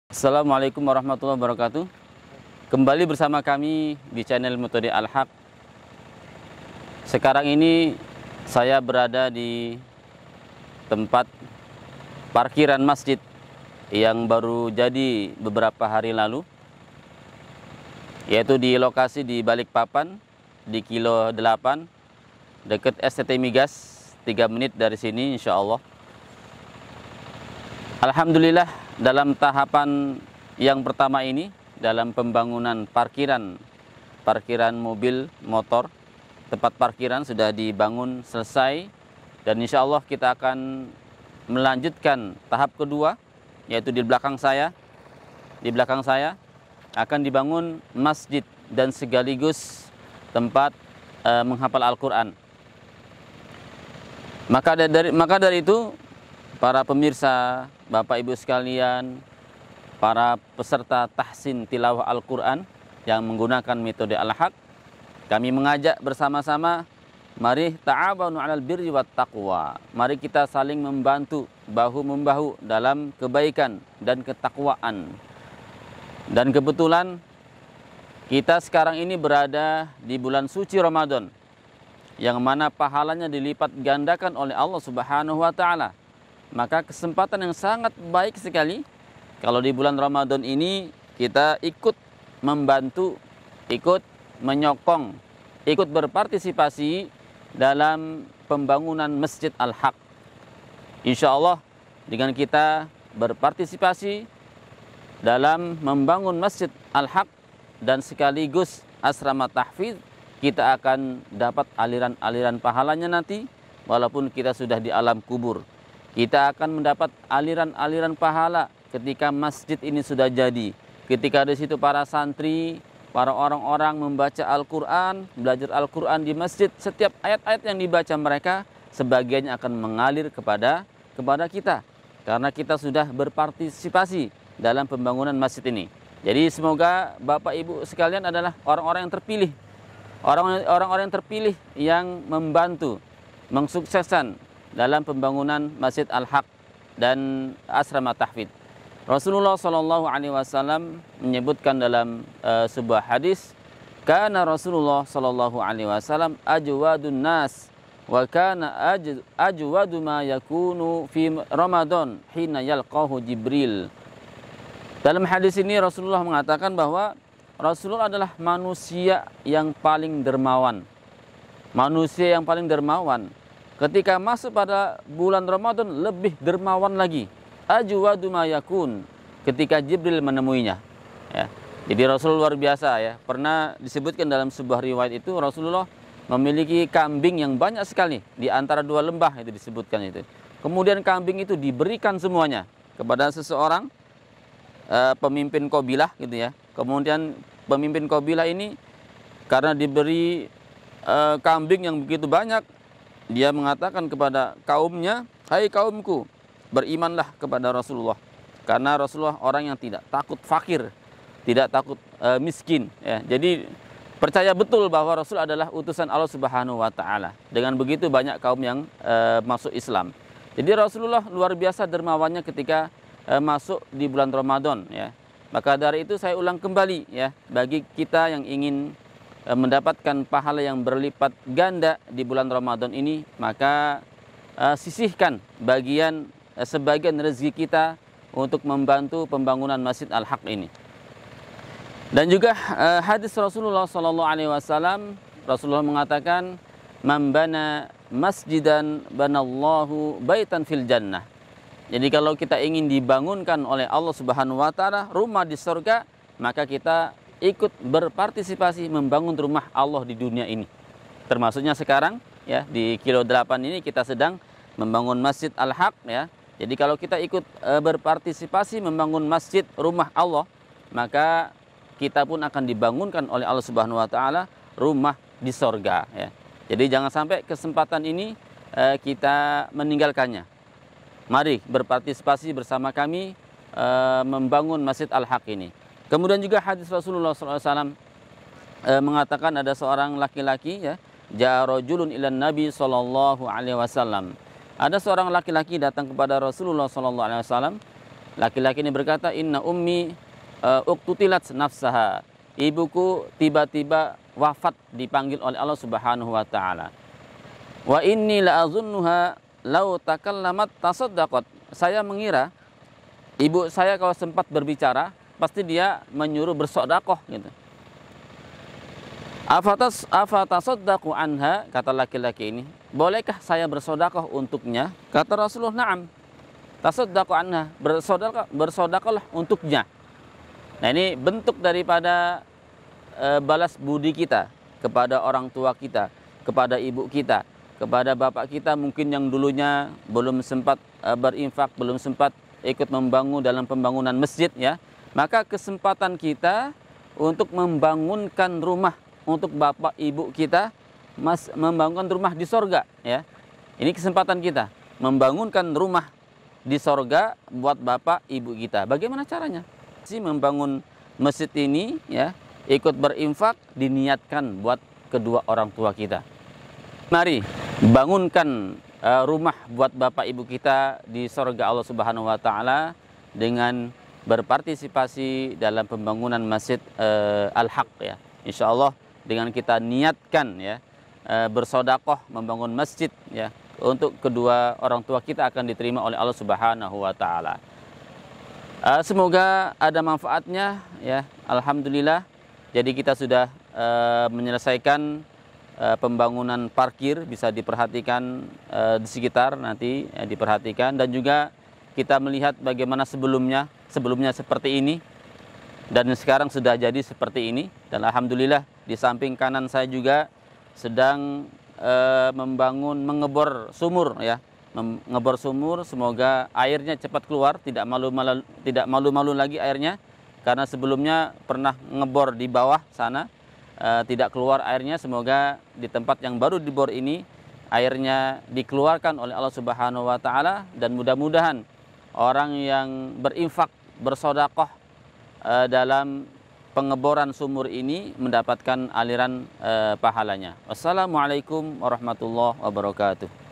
Assalamualaikum warahmatullahi wabarakatuh. Kembali bersama kami di channel Metode Al-Haq. Sekarang ini saya berada di tempat parkiran masjid yang baru jadi beberapa hari lalu, yaitu di lokasi di Balikpapan di kilo 8 dekat STT Migas, 3 menit dari sini insya Allah. Alhamdulillah, dalam tahapan yang pertama ini, dalam pembangunan parkiran mobil, motor, tempat parkiran sudah dibangun selesai, dan insya Allah kita akan melanjutkan tahap kedua, yaitu di belakang saya. Di belakang saya akan dibangun masjid dan sekaligus tempat menghafal Al-Quran. Maka dari itu, para pemirsa, Bapak Ibu sekalian, para peserta tahsin tilawah Al-Quran yang menggunakan metode Al-Haq, kami mengajak bersama-sama, mari ta'awanu 'alal birri wat taqwa. Mari kita saling membantu bahu-membahu dalam kebaikan dan ketakwaan. Dan kebetulan kita sekarang ini berada di bulan suci Ramadan, yang mana pahalanya dilipat gandakan oleh Allah Subhanahu wa taala. Maka kesempatan yang sangat baik sekali kalau di bulan Ramadan ini kita ikut membantu, ikut menyokong, ikut berpartisipasi dalam pembangunan Masjid Al-Haq. Insya Allah dengan kita berpartisipasi dalam membangun Masjid Al-Haq dan sekaligus asrama tahfidz, kita akan dapat aliran-aliran pahalanya nanti walaupun kita sudah di alam kubur. Kita akan mendapat aliran-aliran pahala ketika masjid ini sudah jadi. Ketika di situ para santri, para orang-orang membaca Al-Quran, belajar Al-Quran di masjid, setiap ayat-ayat yang dibaca mereka, sebagiannya akan mengalir kepada kita. Karena kita sudah berpartisipasi dalam pembangunan masjid ini. Jadi semoga Bapak Ibu sekalian adalah orang-orang yang terpilih. Orang-orang yang terpilih yang membantu, mensukseskan dalam pembangunan Masjid Al-Haq dan asrama tahfidz. Rasulullah SAW menyebutkan dalam sebuah hadis, kana Rasulullah SAW ajwadun nas wa kana ajwadu ma yakunu fi Ramadan hina yalqahu Jibril. Dalam hadis ini Rasulullah mengatakan bahwa Rasulullah adalah manusia yang paling dermawan. Manusia yang paling dermawan. Ketika masuk pada bulan Ramadan lebih dermawan lagi. Ajwadu ma yakun, ketika Jibril menemuinya. Ya. Jadi Rasulullah luar biasa ya. Pernah disebutkan dalam sebuah riwayat itu Rasulullah memiliki kambing yang banyak sekali di antara 2 lembah, itu disebutkan itu. Kemudian kambing itu diberikan semuanya kepada seseorang pemimpin kabilah gitu ya. Kemudian pemimpin kabilah ini karena diberi kambing yang begitu banyak, dia mengatakan kepada kaumnya, hai kaumku, berimanlah kepada Rasulullah. Karena Rasulullah orang yang tidak takut fakir, tidak takut miskin. Ya. Jadi percaya betul bahwa Rasul adalah utusan Allah Subhanahu wa taala. Dengan begitu banyak kaum yang masuk Islam. Jadi Rasulullah luar biasa dermawannya ketika masuk di bulan Ramadan. Ya. Maka dari itu saya ulang kembali ya, bagi kita yang ingin mendapatkan pahala yang berlipat ganda di bulan Ramadan ini, maka sisihkan sebagian rezeki kita untuk membantu pembangunan Masjid Al-Haq ini. Dan juga hadis Rasulullah SAW, Rasulullah mengatakan, man bana masjidan banallahu baitan fil jannah. Jadi kalau kita ingin dibangunkan oleh Allah Subhanahu wa taala rumah di surga, maka kita ikut berpartisipasi membangun rumah Allah di dunia ini. Termasuknya sekarang ya di kilo 8 ini kita sedang membangun Masjid Al-Haq ya. Jadi kalau kita ikut berpartisipasi membangun masjid rumah Allah, maka kita pun akan dibangunkan oleh Allah Subhanahu wa taala rumah di surga ya. Jadi jangan sampai kesempatan ini kita meninggalkannya. Mari berpartisipasi bersama kami membangun Masjid Al-Haq ini. Kemudian juga hadis Rasulullah SAW mengatakan ada seorang laki-laki ya, ja'a rajulun ilan Nabi sallallahu alaihi wasallam. Ada seorang laki-laki datang kepada Rasulullah sallallahu alaihi wasallam Laki-laki ini berkata, inna ummi uqtutilat nafsaha. Ibuku tiba-tiba wafat dipanggil oleh Allah Subhanahu wa taala. Wa inni la azunnuha law takallamat tasaddaqat. Saya mengira ibu saya kalau sempat berbicara pasti dia menyuruh bersedekah gitu. Afatasaddaqu anha, kata laki-laki ini, bolehkah saya bersedekah untuknya? Kata Rasulullah, na'am. Tasaddaqu anha, bersedekahlah untuknya. Nah, ini bentuk daripada balas budi kita kepada orang tua kita, kepada ibu kita, kepada bapak kita mungkin yang dulunya belum sempat berinfak, belum sempat ikut membangun dalam pembangunan masjid ya. Maka kesempatan kita untuk membangunkan rumah untuk bapak ibu kita, membangunkan rumah di sorga ya. Ini kesempatan kita membangunkan rumah di sorga buat bapak ibu kita. Bagaimana caranya? Si membangun masjid ini ya, ikut berinfak diniatkan buat kedua orang tua kita. Mari bangunkan rumah buat bapak ibu kita di sorga Allah Subhanahu wa taala dengan berpartisipasi dalam pembangunan Masjid Al-Haq ya. Insyaallah dengan kita niatkan ya bersedekah membangun masjid ya untuk kedua orang tua kita akan diterima oleh Allah Subhanahu wa taala. Semoga ada manfaatnya ya. Alhamdulillah. Jadi kita sudah menyelesaikan pembangunan parkir, bisa diperhatikan di sekitar nanti diperhatikan, dan juga kita melihat bagaimana sebelumnya seperti ini dan sekarang sudah jadi seperti ini. Dan alhamdulillah di samping kanan saya juga sedang mengebor sumur ya, mengebor sumur, semoga airnya cepat keluar, tidak malu-malu lagi airnya. Karena sebelumnya pernah ngebor di bawah sana, tidak keluar airnya. Semoga di tempat yang baru dibor ini airnya dikeluarkan oleh Allah Subhanahu wa taala, dan mudah-mudahan orang yang berinfak, bersedekah dalam pengeboran sumur ini mendapatkan aliran pahalanya. Wassalamualaikum warahmatullahi wabarakatuh.